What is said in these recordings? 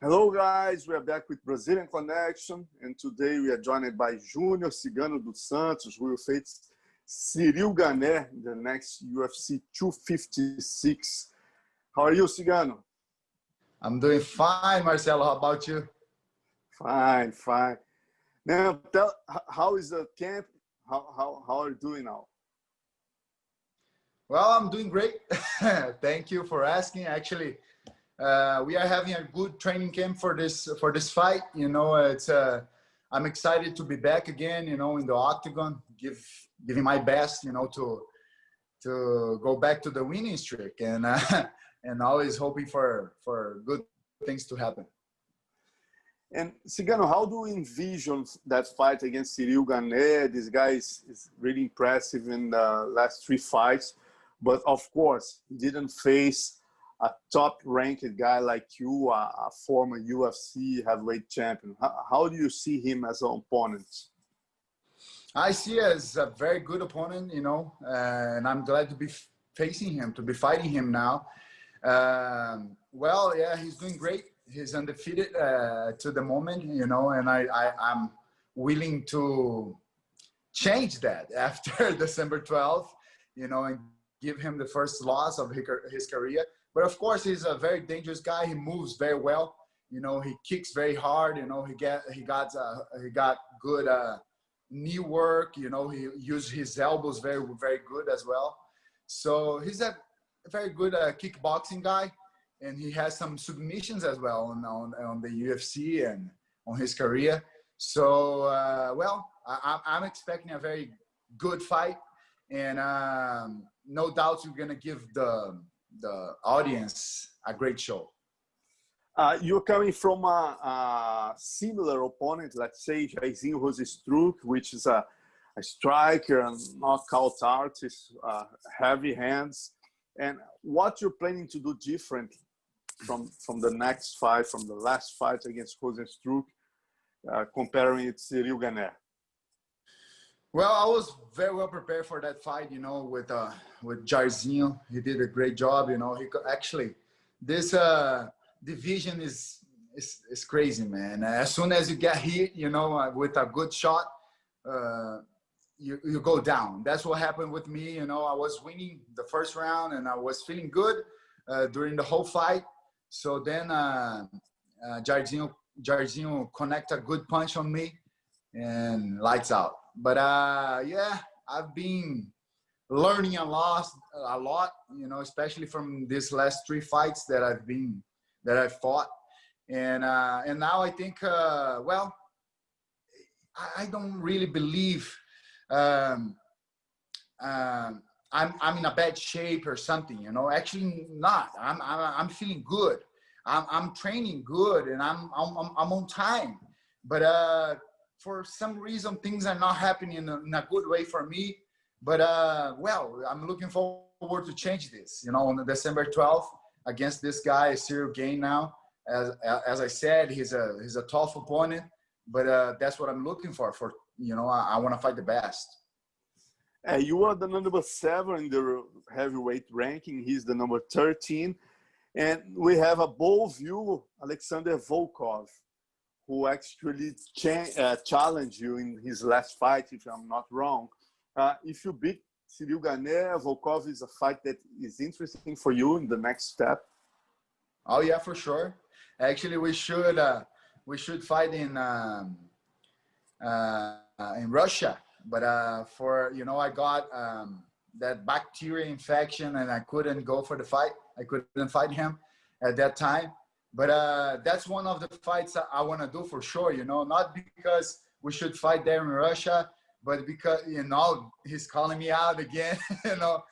Hello guys, we are back with Brazilian Connection, and today we are joined by Júnior Cigano do Santos, who will face Ciryl Gane in the next UFC 256. How are you, Cigano? I'm doing fine, Marcelo. How about you? Fine, fine. Now, how is the camp? How are you doing now? Well, I'm doing great. Thank you for asking. Actually, we are having a good training camp for this fight. You know, I'm excited to be back again. You know, in the octagon, giving my best. You know, to go back to the winning streak, and and always hoping for good things to happen. And Cigano, how do you envision that fight against Ciryl Gane? This guy is really impressive in the last 3 fights, but of course, he didn't face a top-ranked guy like you, a former UFC heavyweight champion. How do you see him as an opponent? I see as a very good opponent, you know, and I'm glad to be facing him, to be fighting him now. Well, yeah, he's doing great. He's undefeated to the moment, you know, and I'm willing to change that after December 12th, you know, and give him the first loss of his career. But of course, he's a very dangerous guy. He moves very well. You know, he kicks very hard. You know, he got good knee work. You know, he used his elbows very good as well. So he's a very good kickboxing guy, and he has some submissions as well on the UFC and on his career. So well, I'm expecting a very good fight, and no doubt you're gonna give the audience a great show. You're coming from a similar opponent, let's say Jairzinho Rozenstruik, which is a striker and knockout artist, heavy hands. And what you're planning to do different from the next fight, from the last fight against Rozenstruik, comparing it to Ciryl Gane? Well, I was very well prepared for that fight, you know, with Jairzinho. He did a great job, you know. Actually, this division is crazy, man. As soon as you get hit, you know, with a good shot, you go down. That's what happened with me. You know, I was winning the first round and I was feeling good during the whole fight. So then Jairzinho connect a good punch on me and lights out. But yeah, I've been learning a lot, you know, especially from these last 3 fights that I've fought. And now I think, well, I don't really believe I'm in a bad shape or something, you know. Actually not. I'm feeling good. I'm training good, and I'm on time. But for some reason, things are not happening in a good way for me. But well, I'm looking forward to change this, you know, on December 12th against this guy, Ciryl Gane. Now, as I said, he's a tough opponent, but that's what I'm looking for. You know, I want to fight the best. You are the number 7 in the heavyweight ranking. He's the number 13. And we have above you, Alexander Volkov, who actually challenged you in his last fight, if I'm not wrong. If you beat Ciryl Gane, Volkov is a fight that is interesting for you in the next step. Oh yeah, for sure. Actually, we should fight in Russia, but for, you know, I got that bacteria infection and I couldn't go for the fight. I couldn't fight him at that time. But that's one of the fights I want to do for sure, you know, not because we should fight there in Russia, but because, you know, he's calling me out again, you know.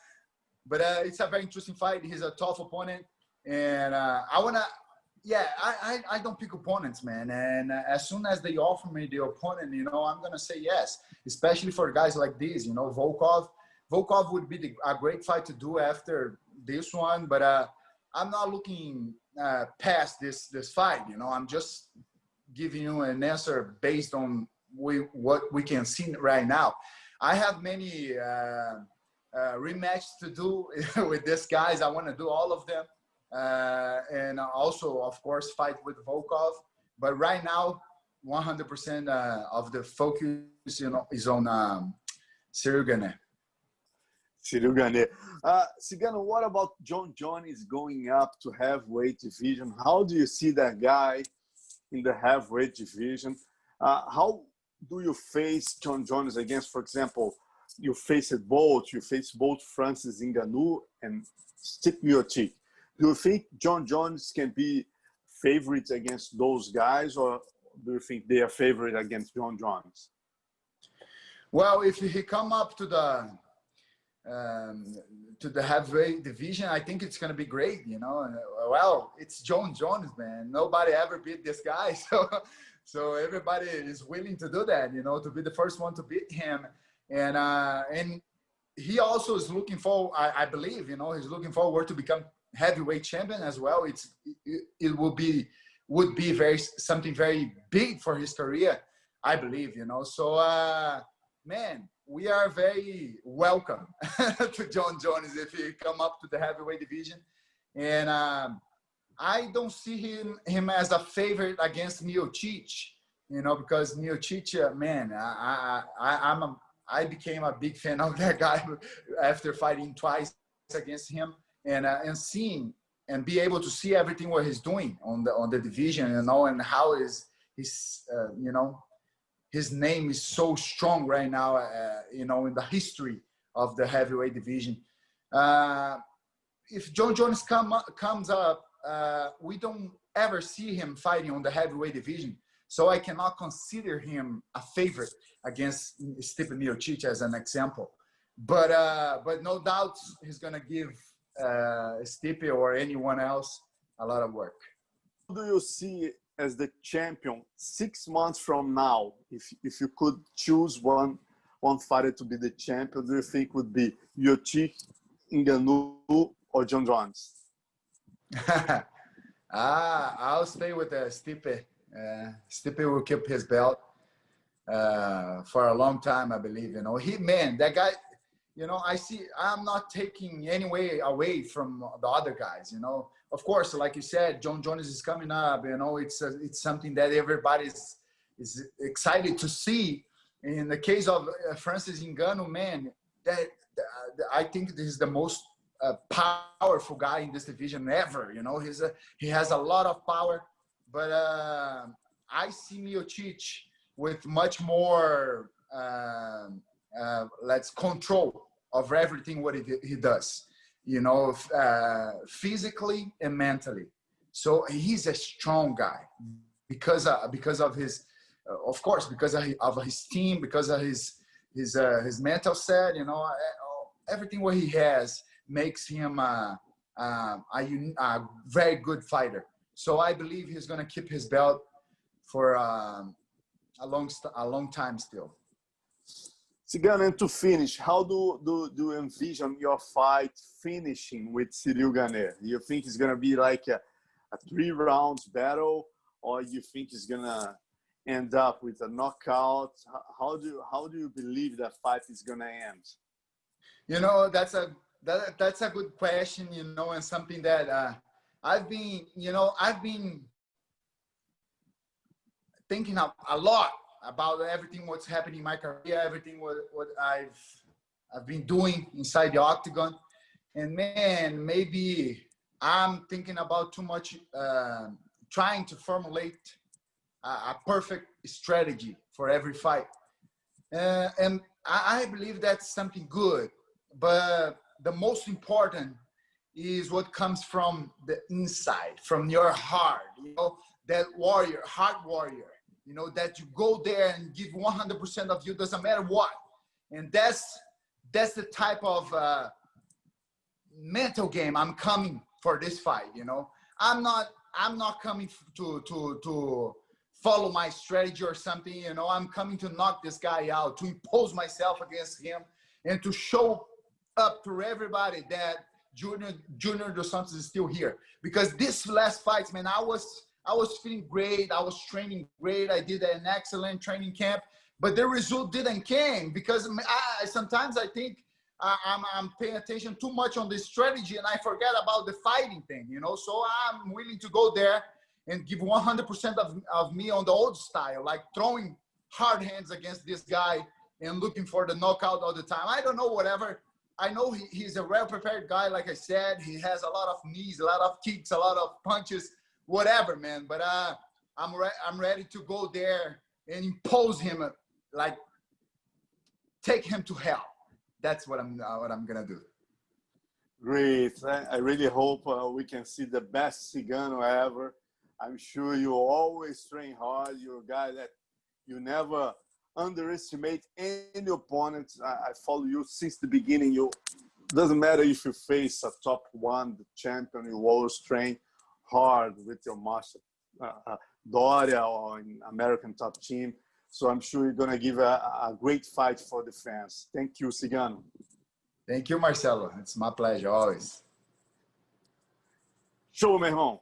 But it's a very interesting fight. He's a tough opponent. And I want to, yeah, I don't pick opponents, man. And as soon as they offer me the opponent, you know, I'm going to say yes, especially for guys like these, you know, Volkov. Volkov would be a great fight to do after this one, but I'm not looking past this fight, you know. I'm just giving you an answer based on what we can see right now. I have many rematches to do with these guys. I want to do all of them. and also, of course, fight with Volkov. But right now, 100% of the focus, is on Ciryl Gane. Ciryl Gane. Cigano, what about John Jones going up to heavyweight division? How do you see that guy in the heavyweight division? How do you face John Jones against, for example, you face both Francis Ngannou and Stipe Miocic. Do you think John Jones can be favorite against those guys, or do you think they are favorite against John Jones? Well, if he come up to the heavyweight division, I think it's going to be great, Well, it's John Jones, man. Nobody ever beat this guy. So everybody is willing to do that, to be the first one to beat him. And he also is looking for, I believe, he's looking forward to become heavyweight champion as well. It would be something very big for his career, I believe, So, man, we are very welcome to John Jones if he come up to the heavyweight division. And I don't see him as a favorite against Miocic, because Miocic, man, I became a big fan of that guy after fighting twice against him, and seeing and be able to see everything what he's doing on the division, and how his name is so strong right now, in the history of the heavyweight division. If John Jones comes up, we don't ever see him fighting on the heavyweight division. So I cannot consider him a favorite against Stipe Miocic as an example. But no doubt he's going to give Stipe or anyone else a lot of work. Who do you see as the champion 6 months from now? If you could choose one fighter to be the champion, do you think would be Miocic, Ngannou, or John Jones? I'll stay with Stipe. Stipe will keep his belt for a long time, I believe. That guy, I'm not taking any way away from the other guys. Of course, like you said, John Jones is coming up. It's something that everybody is excited to see. In the case of Francis Ngannou, man, I think this is the most powerful guy in this division ever. He has a lot of power, but I see Miocic with much more control of everything what he does, physically and mentally. So he's a strong guy because of his, of course, because of his team, because of his mental set. Everything what he has makes him a very good fighter. So I believe he's going to keep his belt for a long time still. Cigano, and to finish, how do you envision your fight finishing with Ciryl Gane? Do you think it's going to be like a 3 rounds battle, or you think it's going to end up with a knockout? How do you believe that fight is going to end? That's a good question, and something that I've been thinking a lot about everything what's happening in my career, everything what I've been doing inside the octagon. And man, maybe I'm thinking about too much, trying to formulate a perfect strategy for every fight. And I believe that's something good, but the most important is what comes from the inside, from your heart, that heart warrior, that you go there and give 100% of you, doesn't matter what. And that's the type of mental game I'm coming for this fight. I'm not coming to follow my strategy or something. I'm coming to knock this guy out, to impose myself against him, and to show up to everybody that Junior Dos Santos is still here. Because this last fight, man, I was feeling great. I was training great. I did an excellent training camp, but the result didn't came because sometimes I think I'm paying attention too much on the strategy and I forget about the fighting thing, you know. So I'm willing to go there and give 100% of me on the old style, like throwing hard hands against this guy and looking for the knockout all the time. I don't know, whatever. I know he's a well-prepared guy. Like I said, he has a lot of knees, a lot of kicks, a lot of punches, whatever, man. But I'm ready to go there and impose him, like take him to hell. That's what I'm gonna do. Great. I really hope we can see the best Cigano ever. I'm sure you always train hard. You're a guy that you never underestimate any opponent. I follow you since the beginning. You doesn't matter if you face a top one, the champion, you always train hard with your master Doria or in American Top Team. So I'm sure you're going to give a great fight for the fans. Thank you, Cigano. Thank you, Marcelo. It's my pleasure, always. Show, meu irmão.